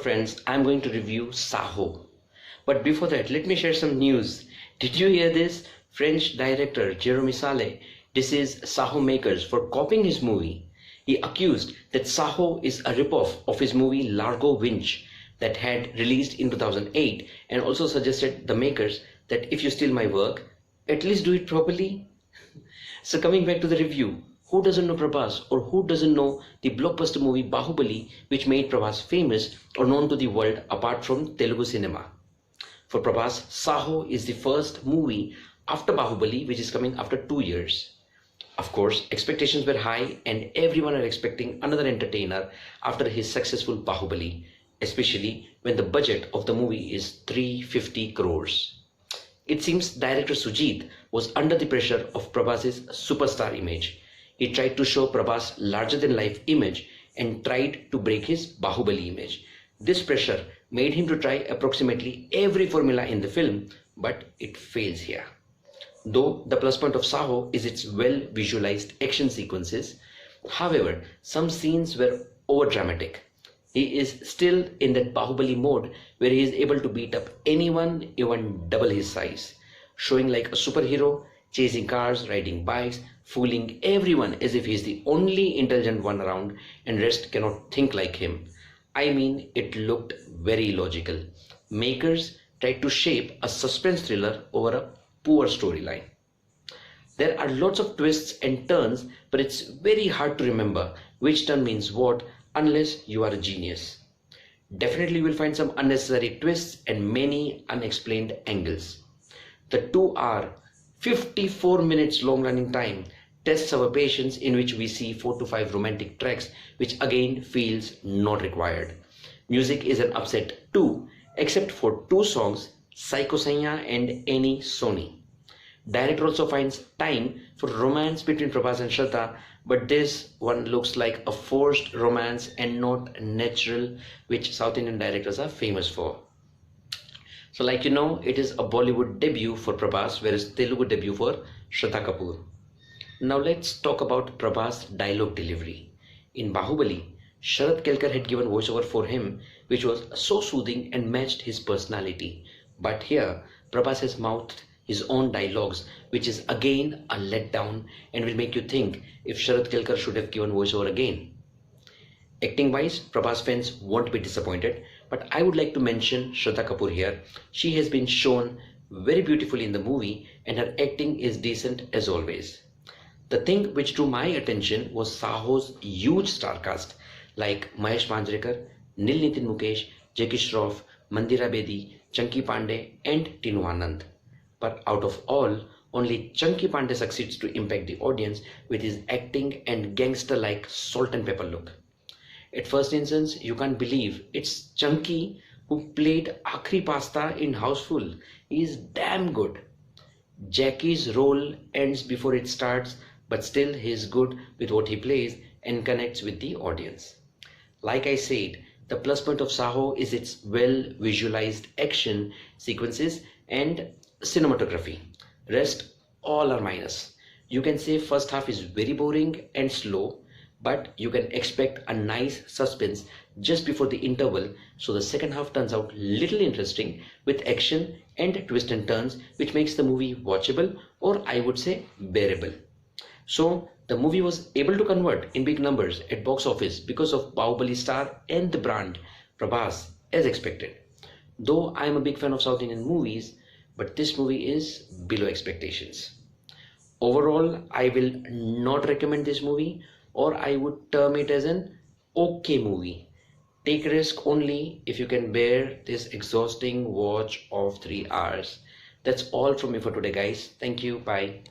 friends, I'm going to review Saaho. But before that, let me share some news. Did you hear this? French director Jeremy Saleh disses Saaho makers for copying his movie. He accused that Saaho is a ripoff of his movie Largo Winch that had released in 2008, and also suggested the makers that if you steal my work, at least do it properly. So coming back to the review, who doesn't know Prabhas, or who doesn't know the blockbuster movie Bahubali, which made Prabhas famous or known to the world apart from Telugu cinema? For Prabhas, Saaho is the first movie after Bahubali, which is coming after 2 years. Of course, expectations were high and everyone are expecting another entertainer after his successful Bahubali, especially when the budget of the movie is 350 crores. It seems director Sujit was under the pressure of Prabhas' superstar image. He tried to show Prabhas' larger-than-life image and tried to break his Bahubali image. This pressure made him to try approximately every formula in the film, but it fails here. Though the plus point of Saaho is its well-visualized action sequences, however, some scenes were over-dramatic. He is still in that Bahubali mode where he is able to beat up anyone even double his size, showing like a superhero, chasing cars, riding bikes, fooling everyone as if he is the only intelligent one around and rest cannot think like him. I mean, it looked very logical. Makers tried to shape a suspense thriller over a poor storyline. There are lots of twists and turns, but it's very hard to remember which turn means what unless you are a genius. Definitely you will find some unnecessary twists and many unexplained angles. The 2 hour, 54 minutes long running time tests our patience, in which we see 4 to 5 romantic tracks, which again feels not required. Music is an upset too, except for 2 songs, Psycho Saiya and Any Sony. Director also finds time for romance between Prabhas and Shraddha, but this one looks like a forced romance and not natural, which South Indian directors are famous for. So like you know, it is a Bollywood debut for Prabhas, whereas Telugu debut for Shraddha Kapoor. Now let's talk about Prabhas' dialogue delivery. In Bahubali, Sharat Kelkar had given voiceover for him, which was so soothing and matched his personality. But here, Prabhas has mouthed his own dialogues, which is again a letdown and will make you think if Sharat Kelkar should have given voiceover again. Acting wise, Prabhas fans won't be disappointed, but I would like to mention Shraddha Kapoor here. She has been shown very beautifully in the movie and her acting is decent as always. The thing which drew my attention was Saaho's huge star cast like Mahesh Manjrekar, Nil Nitin Mukesh, Jackie Shroff, Mandira Bedi, Chunky Pandey and Tinu Anand. But out of all, only Chunky Pandey succeeds to impact the audience with his acting and gangster-like salt and pepper look. At first instance, you can't believe it's Chunky who played Akhri Pasta in Houseful. He is damn good. Jackie's role ends before it starts, but still he is good with what he plays and connects with the audience. Like I said, the plus point of Saaho is its well-visualized action sequences and cinematography. Rest all are minus. You can say first half is very boring and slow, but you can expect a nice suspense just before the interval, so the second half turns out little interesting with action and twists and turns, which makes the movie watchable, or I would say bearable. So the movie was able to convert in big numbers at box office because of Bahubali star and the brand Prabhas as expected. Though I am a big fan of South Indian movies, but this movie is below expectations. Overall, I will not recommend this movie, or I would term it as an okay movie. Take risk only if you can bear this exhausting watch of 3 hours. That's all from me for today, guys. Thank you. Bye.